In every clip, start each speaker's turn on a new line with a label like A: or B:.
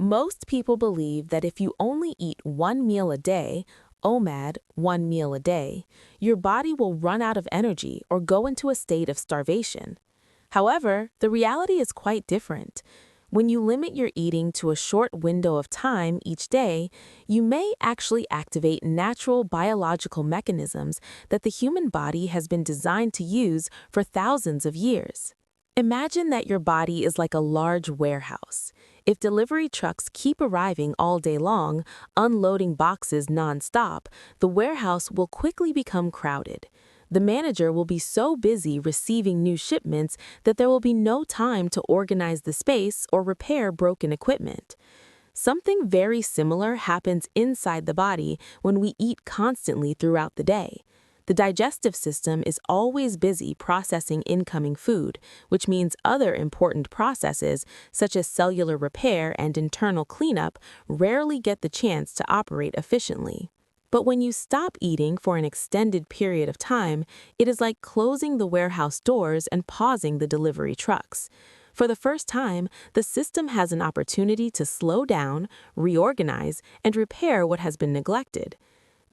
A: Most people believe that if you only eat one meal a day, OMAD, one meal a day, your body will run out of energy or go into a state of starvation. However, the reality is quite different. When you limit your eating to a short window of time each day, you may actually activate natural biological mechanisms that the human body has been designed to use for thousands of years. Imagine that your body is like a large warehouse. If delivery trucks keep arriving all day long, unloading boxes nonstop, the warehouse will quickly become crowded. The manager will be so busy receiving new shipments that there will be no time to organize the space or repair broken equipment. Something very similar happens inside the body when we eat constantly throughout the day. The digestive system is always busy processing incoming food, which means other important processes, such as cellular repair and internal cleanup, rarely get the chance to operate efficiently. But when you stop eating for an extended period of time, it is like closing the warehouse doors and pausing the delivery trucks. For the first time, the system has an opportunity to slow down, reorganize, and repair what has been neglected.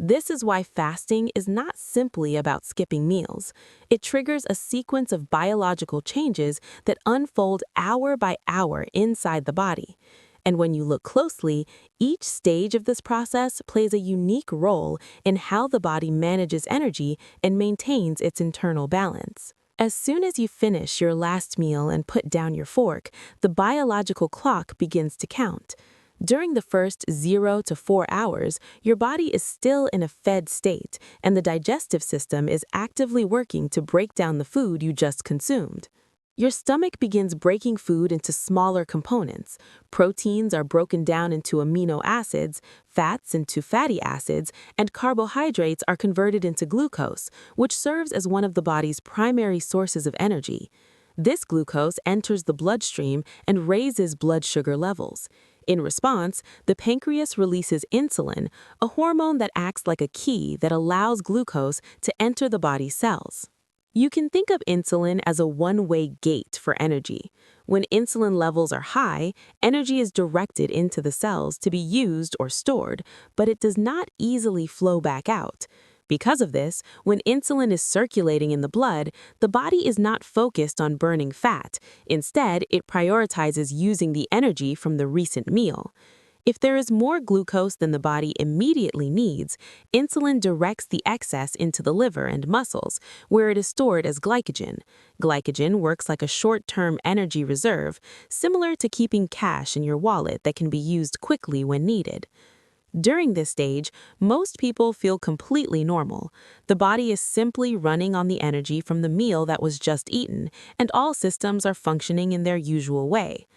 A: This is why fasting is not simply about skipping meals. It triggers a sequence of biological changes that unfold hour by hour inside the body. And when you look closely, each stage of this process plays a unique role in how the body manages energy and maintains its internal balance. As soon as you finish your last meal and put down your fork, the biological clock begins to count. During the first 0 to 4 hours, your body is still in a fed state, and the digestive system is actively working to break down the food you just consumed. Your stomach begins breaking food into smaller components. Proteins are broken down into amino acids, fats into fatty acids, and carbohydrates are converted into glucose, which serves as one of the body's primary sources of energy. This glucose enters the bloodstream and raises blood sugar levels. In response, the pancreas releases insulin, a hormone that acts like a key that allows glucose to enter the body's cells. You can think of insulin as a one-way gate for energy. When insulin levels are high, energy is directed into the cells to be used or stored, but it does not easily flow back out. Because of this, when insulin is circulating in the blood, the body is not focused on burning fat. Instead, it prioritizes using the energy from the recent meal. If there is more glucose than the body immediately needs, insulin directs the excess into the liver and muscles, where it is stored as glycogen. Glycogen works like a short-term energy reserve, similar to keeping cash in your wallet that can be used quickly when needed. During this stage, most people feel completely normal. The body is simply running on the energy from the meal that was just eaten, and all systems are functioning in their usual way.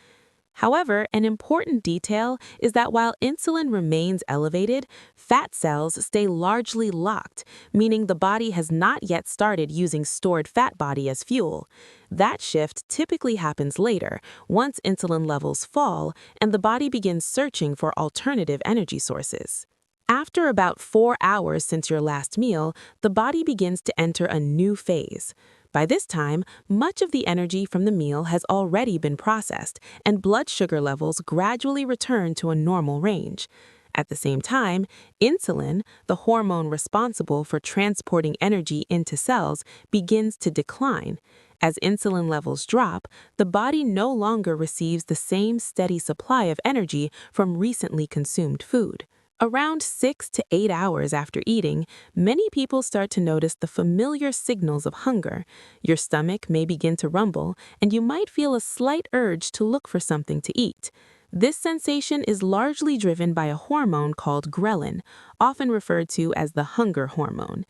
A: However, an important detail is that while insulin remains elevated, fat cells stay largely locked, meaning the body has not yet started using stored fat body as fuel. That shift typically happens later, once insulin levels fall and the body begins searching for alternative energy sources. After about 4 hours since your last meal, the body begins to enter a new phase. By this time, much of the energy from the meal has already been processed, and blood sugar levels gradually return to a normal range. At the same time, insulin, the hormone responsible for transporting energy into cells, begins to decline. As insulin levels drop, the body no longer receives the same steady supply of energy from recently consumed food. Around 6 to 8 hours after eating, many people start to notice the familiar signals of hunger. Your stomach may begin to rumble, and you might feel a slight urge to look for something to eat. This sensation is largely driven by a hormone called ghrelin, often referred to as the hunger hormone.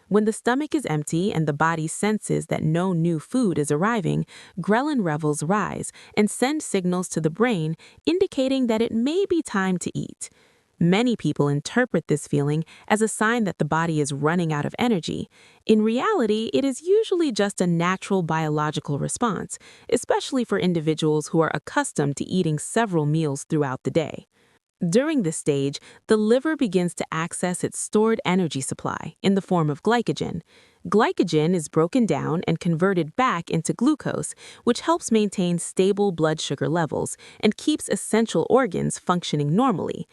A: When the stomach is empty and the body senses that no new food is arriving, ghrelin levels rise and send signals to the brain indicating that it may be time to eat. Many people interpret this feeling as a sign that the body is running out of energy. In reality, it is usually just a natural biological response, especially for individuals who are accustomed to eating several meals throughout the day. During this stage, the liver begins to access its stored energy supply in the form of glycogen. Glycogen is broken down and converted back into glucose, which helps maintain stable blood sugar levels and keeps essential organs functioning normally.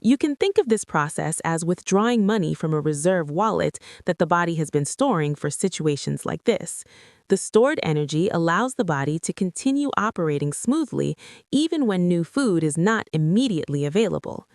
A: You can think of this process as withdrawing money from a reserve wallet that the body has been storing for situations like this. The stored energy allows the body to continue operating smoothly even when new food is not immediately available.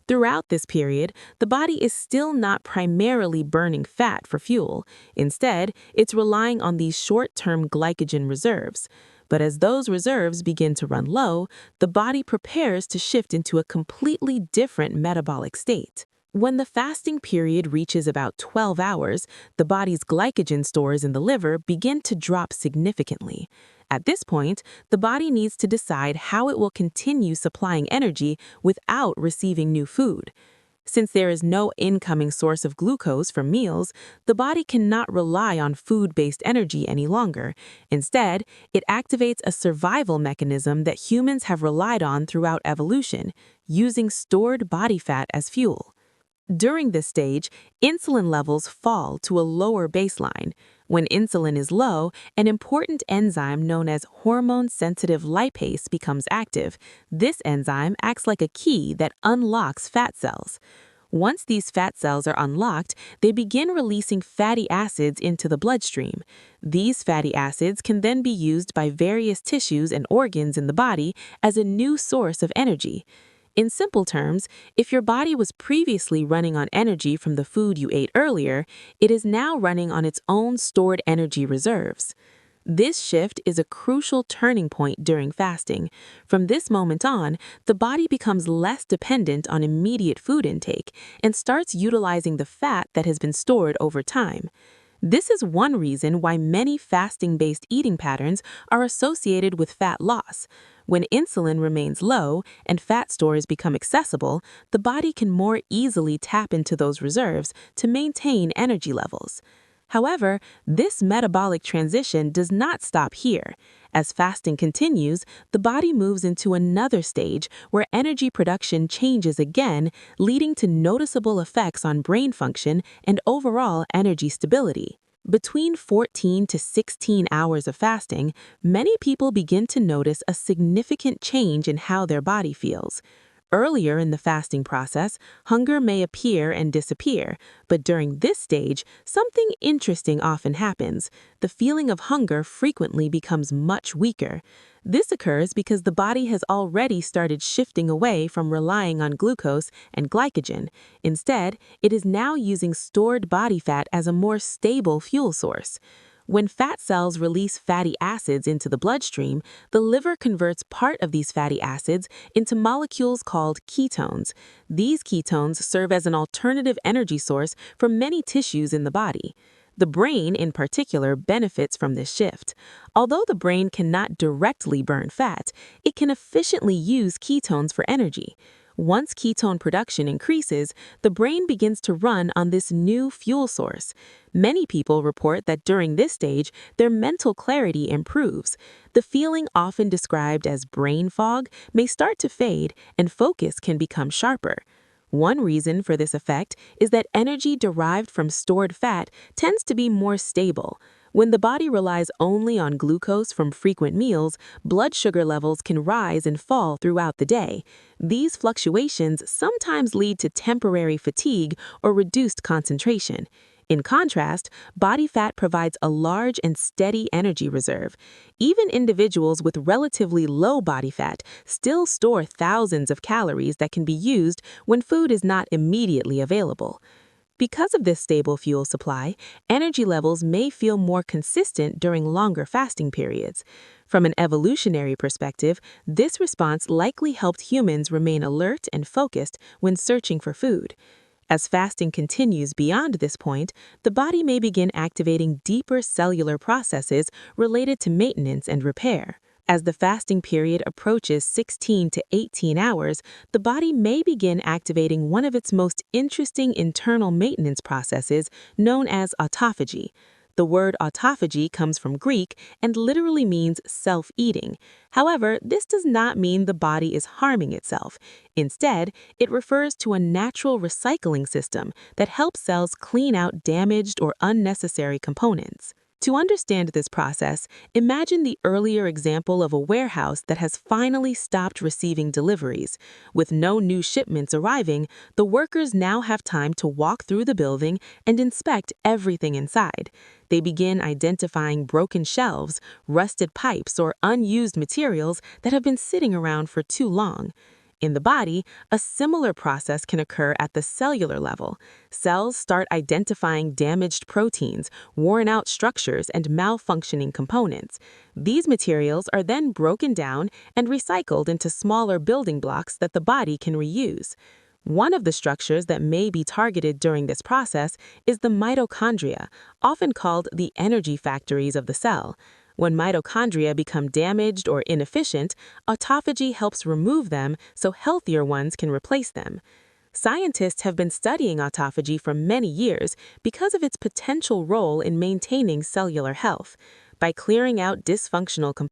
A: Throughout this period, the body is still not primarily burning fat for fuel. Instead, it's relying on these short-term glycogen reserves. But as those reserves begin to run low, the body prepares to shift into a completely different metabolic state. When the fasting period reaches about 12 hours, the body's glycogen stores in the liver begin to drop significantly. At this point, the body needs to decide how it will continue supplying energy without receiving new food. Since there is no incoming source of glucose from meals, the body cannot rely on food-based energy any longer. Instead, it activates a survival mechanism that humans have relied on throughout evolution, using stored body fat as fuel. During this stage, insulin levels fall to a lower baseline. When insulin is low, an important enzyme known as hormone-sensitive lipase becomes active. This enzyme acts like a key that unlocks fat cells. Once these fat cells are unlocked, they begin releasing fatty acids into the bloodstream. These fatty acids can then be used by various tissues and organs in the body as a new source of energy. In simple terms, if your body was previously running on energy from the food you ate earlier, it is now running on its own stored energy reserves. This shift is a crucial turning point during fasting. From this moment on, the body becomes less dependent on immediate food intake and starts utilizing the fat that has been stored over time. This is one reason why many fasting-based eating patterns are associated with fat loss. When insulin remains low and fat stores become accessible, the body can more easily tap into those reserves to maintain energy levels. However, this metabolic transition does not stop here. As fasting continues, the body moves into another stage where energy production changes again, leading to noticeable effects on brain function and overall energy stability. Between 14 to 16 hours of fasting, many people begin to notice a significant change in how their body feels. Earlier in the fasting process, hunger may appear and disappear, but during this stage, something interesting often happens. The feeling of hunger frequently becomes much weaker. This occurs because the body has already started shifting away from relying on glucose and glycogen. Instead, it is now using stored body fat as a more stable fuel source. When fat cells release fatty acids into the bloodstream, the liver converts part of these fatty acids into molecules called ketones. These ketones serve as an alternative energy source for many tissues in the body. The brain, in particular, benefits from this shift. Although the brain cannot directly burn fat, it can efficiently use ketones for energy. Once ketone production increases, the brain begins to run on this new fuel source. Many people report that during this stage, their mental clarity improves. The feeling often described as brain fog may start to fade and focus can become sharper. One reason for this effect is that energy derived from stored fat tends to be more stable. When the body relies only on glucose from frequent meals, blood sugar levels can rise and fall throughout the day. These fluctuations sometimes lead to temporary fatigue or reduced concentration. In contrast, body fat provides a large and steady energy reserve. Even individuals with relatively low body fat still store thousands of calories that can be used when food is not immediately available. Because of this stable fuel supply, energy levels may feel more consistent during longer fasting periods. From an evolutionary perspective, this response likely helped humans remain alert and focused when searching for food. As fasting continues beyond this point, the body may begin activating deeper cellular processes related to maintenance and repair. As the fasting period approaches 16 to 18 hours, the body may begin activating one of its most interesting internal maintenance processes known as autophagy. The word autophagy comes from Greek and literally means self-eating. However, this does not mean the body is harming itself. Instead, it refers to a natural recycling system that helps cells clean out damaged or unnecessary components. To understand this process, imagine the earlier example of a warehouse that has finally stopped receiving deliveries. With no new shipments arriving, the workers now have time to walk through the building and inspect everything inside. They begin identifying broken shelves, rusted pipes, or unused materials that have been sitting around for too long. In the body, a similar process can occur at the cellular level. Cells start identifying damaged proteins, worn-out structures, and malfunctioning components. These materials are then broken down and recycled into smaller building blocks that the body can reuse. One of the structures that may be targeted during this process is the mitochondria, often called the energy factories of the cell. When mitochondria become damaged or inefficient, autophagy helps remove them so healthier ones can replace them. Scientists have been studying autophagy for many years because of its potential role in maintaining cellular health. By clearing out dysfunctional components,